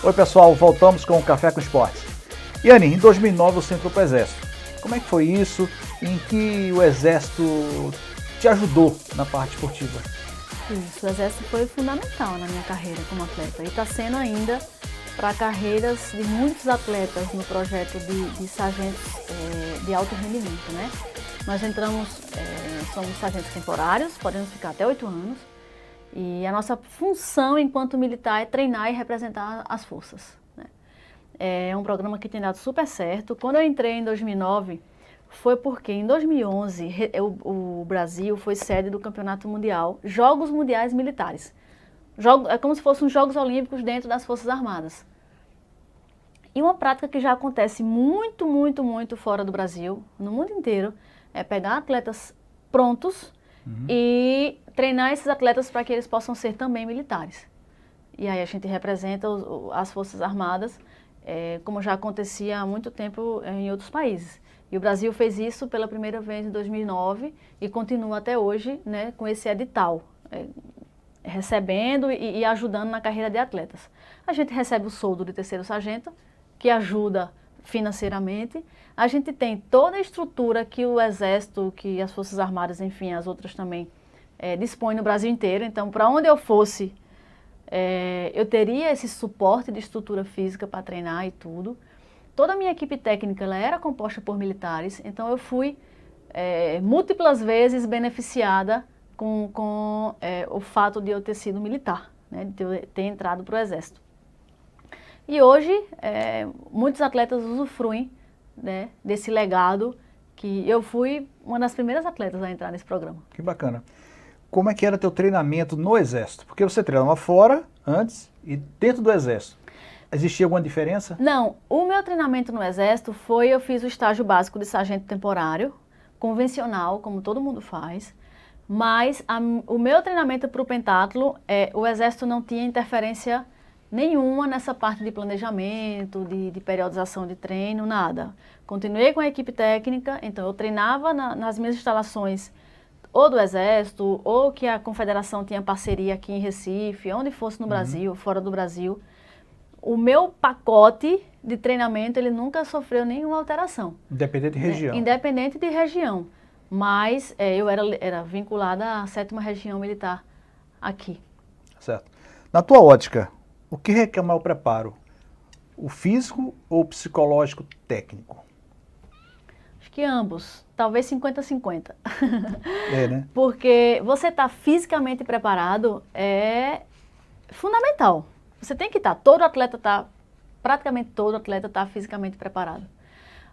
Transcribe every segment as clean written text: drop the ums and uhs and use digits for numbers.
Oi pessoal, voltamos com o Café com Esportes. Yane, em 2009 você entrou para o Exército. Como é que foi isso? Em que o Exército te ajudou na parte esportiva? Isso, o Exército foi fundamental na minha carreira como atleta e está sendo ainda para carreiras de muitos atletas no projeto de sargentos de alto rendimento, né? Nós entramos, somos sargentos temporários, podemos ficar até 8 anos e a nossa função enquanto militar é treinar e representar as forças, né? É um programa que tem dado super certo. Quando eu entrei em 2009, foi porque em 2011 o Brasil foi sede do Campeonato Mundial, Jogos Mundiais Militares. É como se fossem os Jogos Olímpicos dentro das Forças Armadas. E uma prática que já acontece muito, muito, muito fora do Brasil, no mundo inteiro, é pegar atletas prontos e treinar esses atletas para que eles possam ser também militares. E aí a gente representa as Forças Armadas, como já acontecia há muito tempo em outros países. E o Brasil fez isso pela primeira vez em 2009 e continua até hoje, né, com esse edital, recebendo e ajudando na carreira de atletas. A gente recebe o soldo de terceiro sargento, que ajuda financeiramente. A gente tem toda a estrutura que o Exército, que as Forças Armadas, enfim, as outras também, dispõem no Brasil inteiro. Então, para onde eu fosse, eu teria esse suporte de estrutura física para treinar e tudo. Toda a minha equipe técnica ela era composta por militares, então eu fui múltiplas vezes beneficiada com o fato de eu ter sido militar, né, de eu ter entrado para o Exército. E hoje, muitos atletas usufruem, né, desse legado, que eu fui uma das primeiras atletas a entrar nesse programa. Que bacana. Como é que era teu treinamento no Exército? Porque você treinava fora, antes, e dentro do Exército. Existia alguma diferença? Não, o meu treinamento no Exército eu fiz o estágio básico de sargento temporário, convencional, como todo mundo faz, mas o meu treinamento para o pentatlo, o Exército não tinha interferência nenhuma nessa parte de planejamento, de periodização de treino, nada. Continuei com a equipe técnica, então eu treinava nas minhas instalações ou do Exército, ou que a Confederação tinha parceria aqui em Recife, onde fosse no Brasil, fora do Brasil. O meu pacote de treinamento, ele nunca sofreu nenhuma alteração. Independente de região. Independente de região. Mas eu era vinculada à 7ª Região Militar aqui. Certo. Na tua ótica, o que requer maior preparo? O físico ou o psicológico técnico? Acho que ambos. Talvez 50-50. Né? Porque você estar fisicamente preparado é fundamental. Você tem que estar, praticamente todo atleta está fisicamente preparado.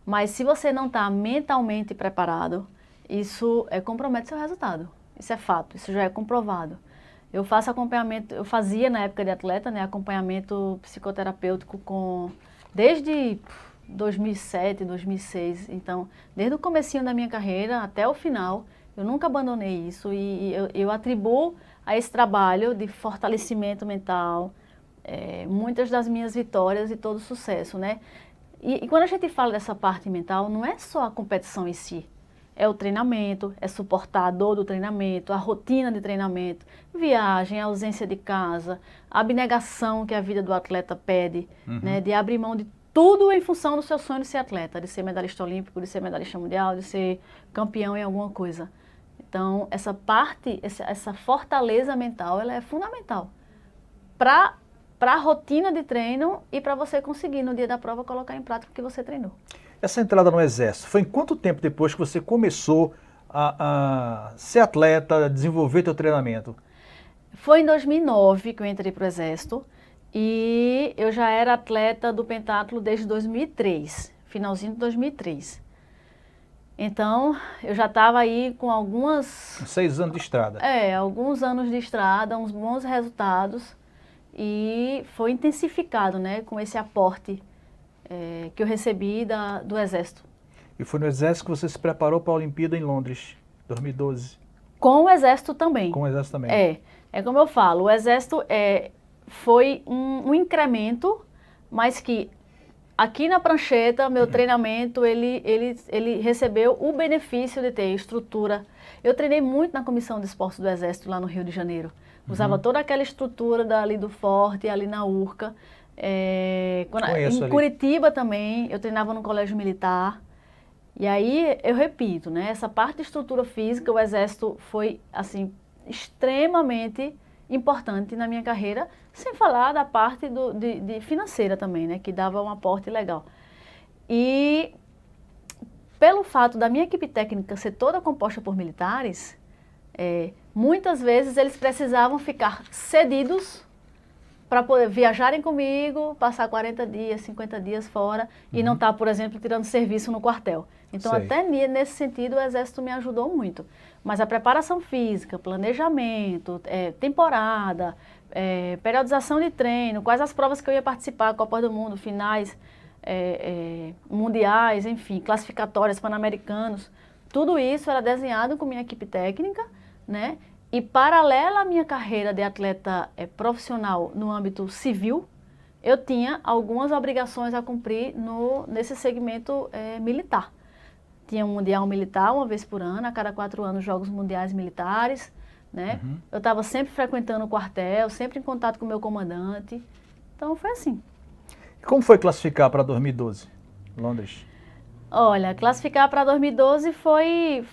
Mas se você não está mentalmente preparado, isso compromete seu resultado. Isso é fato, isso já é comprovado. Eu faço acompanhamento, eu fazia na época de atleta, né, acompanhamento psicoterapêutico desde 2007, 2006. Então, desde o comecinho da minha carreira até o final, eu nunca abandonei isso e eu atribuo a esse trabalho de fortalecimento mental, muitas das minhas vitórias e todo o sucesso, né? E quando a gente fala dessa parte mental, não é só a competição em si, é o treinamento, é suportar a dor do treinamento, a rotina de treinamento, viagem, a ausência de casa, a abnegação que a vida do atleta pede, né? De abrir mão de tudo em função do seu sonho de ser atleta, de ser medalhista olímpico, de ser medalhista mundial, de ser campeão em alguma coisa. Então, essa parte, essa fortaleza mental, ela é fundamental para a rotina de treino e para você conseguir, no dia da prova, colocar em prática o que você treinou. Essa entrada no Exército, foi em quanto tempo depois que você começou a ser atleta, a desenvolver teu treinamento? Foi em 2009 que eu entrei para o Exército e eu já era atleta do pentatlo desde 2003, finalzinho de 2003. Então, eu já estava aí com 6 anos de estrada. Alguns anos de estrada, uns bons resultados. E foi intensificado, né, com esse aporte que eu recebi do Exército. E foi no Exército que você se preparou para a Olimpíada em Londres, 2012? Com o Exército também. Com o Exército também. É como eu falo, o Exército foi um incremento, mas que aqui na prancheta, meu treinamento, ele recebeu o benefício de ter estrutura. Eu treinei muito na Comissão de Esportes do Exército lá no Rio de Janeiro. Usava toda aquela estrutura ali do Forte, ali na Urca. Conheço Em ali. Curitiba também, eu treinava no colégio militar. E aí, eu repito, né? Essa parte de estrutura física, o Exército foi, assim, extremamente importante na minha carreira, sem falar da parte de financeira também, né? Que dava um aporte legal. E pelo fato da minha equipe técnica ser toda composta por militares, muitas vezes eles precisavam ficar cedidos para poder viajarem comigo, passar 40 dias, 50 dias fora e não estar, por exemplo, tirando serviço no quartel. Então, Sei. até nesse sentido, o Exército me ajudou muito. Mas a preparação física, planejamento, temporada, periodização de treino, quais as provas que eu ia participar, Copa do Mundo, finais, mundiais, enfim, classificatórias, pan-americanos, tudo isso era desenhado com minha equipe técnica, né? E paralela à minha carreira de atleta profissional no âmbito civil, eu tinha algumas obrigações a cumprir nesse segmento militar. Tinha um mundial militar uma vez por ano, a cada 4 anos Jogos Mundiais Militares, né? Uhum. Eu estava sempre frequentando o quartel, sempre em contato com o meu comandante. Então foi assim. E como foi classificar para 2012, Londres? Olha, classificar para 2012 foi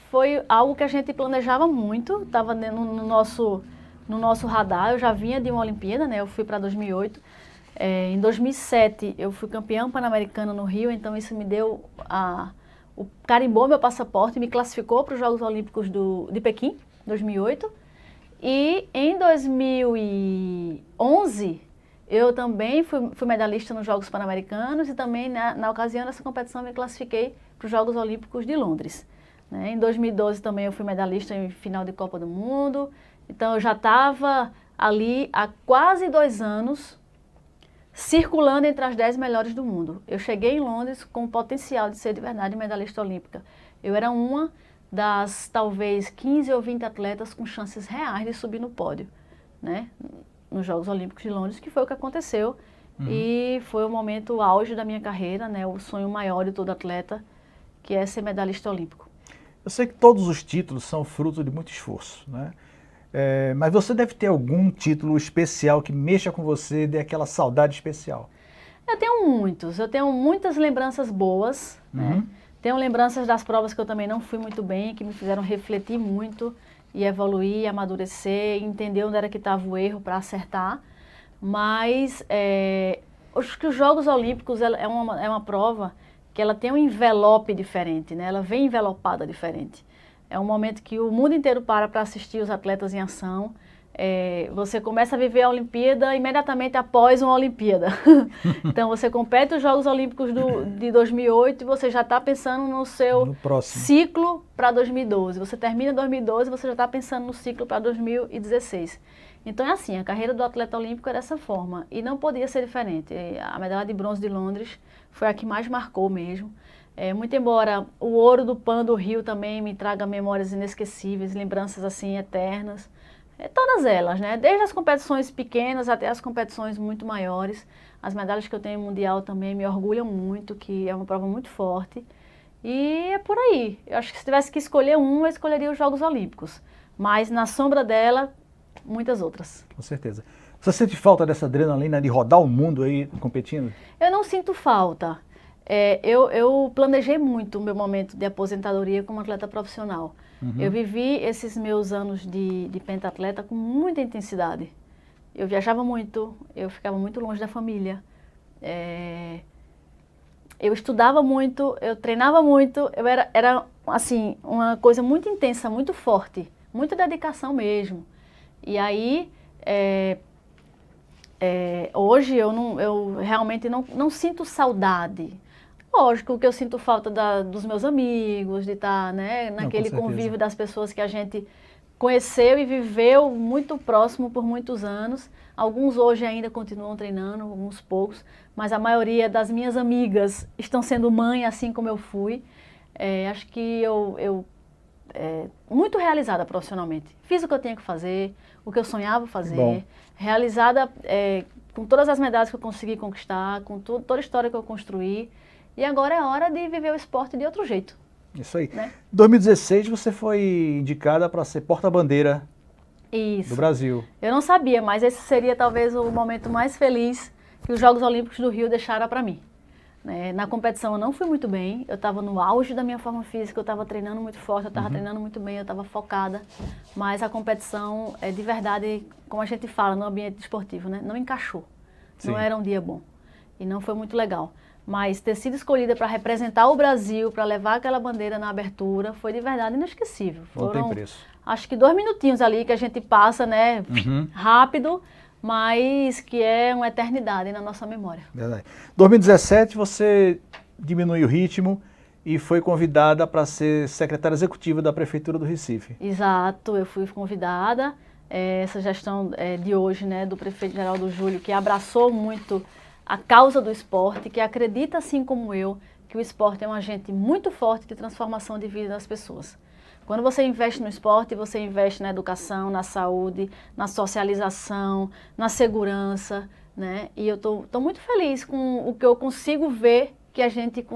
algo que a gente planejava muito, estava no nosso radar. Eu já vinha de uma Olimpíada, né? Eu fui para 2008. Em 2007 eu fui campeã pan-americana no Rio, então isso me deu carimbou meu passaporte e me classificou para os Jogos Olímpicos de Pequim, 2008. E em 2011 eu também fui medalhista nos Jogos Pan-Americanos e também, na ocasião dessa competição, me classifiquei para os Jogos Olímpicos de Londres. Né? Em 2012 também eu fui medalhista em final de Copa do Mundo. Então eu já estava ali há quase 2 anos circulando entre as 10 melhores do mundo. Eu cheguei em Londres com o potencial de ser de verdade medalhista olímpica. Eu era uma das talvez 15 ou 20 atletas com chances reais de subir no pódio, né? Nos Jogos Olímpicos de Londres, que foi o que aconteceu. E foi o momento auge da minha carreira, né? O sonho maior de todo atleta, que é ser medalhista olímpico. Eu sei que todos os títulos são fruto de muito esforço, né? Mas você deve ter algum título especial que mexa com você, dê aquela saudade especial. Eu tenho muitas lembranças boas, né? Tenho lembranças das provas que eu também não fui muito bem, que me fizeram refletir muito e evoluir, amadurecer, entender onde era que estava o erro para acertar. Mas acho que os Jogos Olímpicos é uma prova que ela tem um envelope diferente, né? Ela vem envelopada diferente. É um momento que o mundo inteiro para assistir os atletas em ação. Você começa a viver a Olimpíada imediatamente após uma Olimpíada. Então você compete os Jogos Olímpicos de 2008 e você já está pensando no seu ciclo para 2012. Você termina 2012 e você já está pensando no ciclo para 2016. Então é assim, a carreira do atleta olímpico é dessa forma e não podia ser diferente. A medalha de bronze de Londres foi a que mais marcou mesmo. Muito embora o ouro do Pan do Rio também me traga memórias inesquecíveis, lembranças assim eternas. Todas elas, né? Desde as competições pequenas até as competições muito maiores. As medalhas que eu tenho mundial também me orgulham muito, que é uma prova muito forte. E é por aí. Eu acho que se tivesse que escolher eu escolheria os Jogos Olímpicos. Mas na sombra dela, muitas outras. Com certeza. Você sente falta dessa adrenalina de rodar o mundo aí competindo? Eu não sinto falta. Eu planejei muito o meu momento de aposentadoria como atleta profissional. Eu vivi esses meus anos de pentatleta com muita intensidade. Eu viajava muito, eu ficava muito longe da família. Eu estudava muito, eu treinava muito, era assim, uma coisa muito intensa, muito forte, muita dedicação mesmo. E aí, hoje eu realmente não sinto saudade. Lógico que eu sinto falta dos meus amigos, de estar, né, naquele convívio das pessoas que a gente conheceu e viveu muito próximo por muitos anos. Alguns hoje ainda continuam treinando, alguns poucos, mas a maioria das minhas amigas estão sendo mãe, assim como eu fui. Acho que eu muito realizada profissionalmente. Fiz o que eu tinha que fazer, o que eu sonhava fazer, realizada com todas as medalhas que eu consegui conquistar, com toda a história que eu construí. E agora é hora de viver o esporte de outro jeito. Isso aí. Né? Em 2016 você foi indicada para ser porta-bandeira do Brasil. Eu não sabia, mas esse seria talvez o momento mais feliz que os Jogos Olímpicos do Rio deixaram para mim. Na competição eu não fui muito bem, eu estava no auge da minha forma física, eu estava treinando muito forte, eu estava treinando muito bem, eu estava focada, mas a competição, de verdade, como a gente fala no ambiente esportivo, né, não encaixou. Sim. Não era um dia bom e não foi muito legal. Mas ter sido escolhida para representar o Brasil, para levar aquela bandeira na abertura, foi de verdade inesquecível. Não tem preço. Acho que 2 minutinhos ali que a gente passa, né, rápido, mas que é uma eternidade na nossa memória. Verdade. 2017 você diminuiu o ritmo e foi convidada para ser secretária executiva da Prefeitura do Recife. Exato, eu fui convidada. Essa gestão de hoje, né, do prefeito Geraldo Júlio, que abraçou muito a causa do esporte, que acredita, assim como eu, que o esporte é um agente muito forte de transformação de vida das pessoas. Quando você investe no esporte, você investe na educação, na saúde, na socialização, na segurança, né? E eu estou muito feliz com o que eu consigo ver que a gente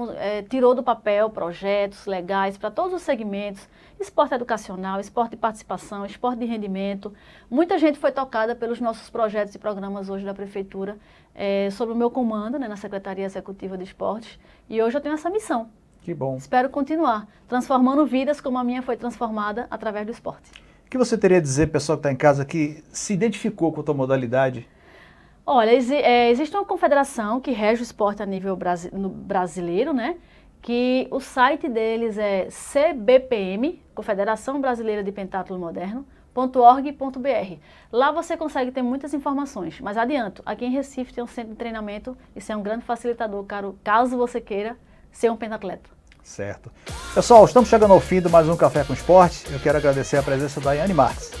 tirou do papel projetos legais para todos os segmentos, esporte educacional, esporte de participação, esporte de rendimento. Muita gente foi tocada pelos nossos projetos e programas hoje da Prefeitura, sob o meu comando, né, na Secretaria Executiva de Esportes, e hoje eu tenho essa missão. Que bom. Espero continuar transformando vidas como a minha foi transformada através do esporte. O que você teria a dizer, pessoal que está em casa, que se identificou com a tua modalidade? Olha, existe uma confederação que rege o esporte a nível brasileiro, né? Que o site deles é CBPM, Confederação Brasileira de Pentatlo Moderno.org.br. Lá você consegue ter muitas informações, mas adianto, aqui em Recife tem um centro de treinamento, isso é um grande facilitador, caso você queira ser um pentatleta. Certo. Pessoal, estamos chegando ao fim de mais um Café com Esporte. Eu quero agradecer a presença da Yane Marques.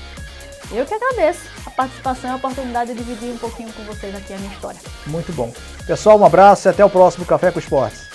Eu que agradeço a participação e a oportunidade de dividir um pouquinho com vocês aqui a minha história. Muito bom. Pessoal, um abraço e até o próximo Café com Esporte.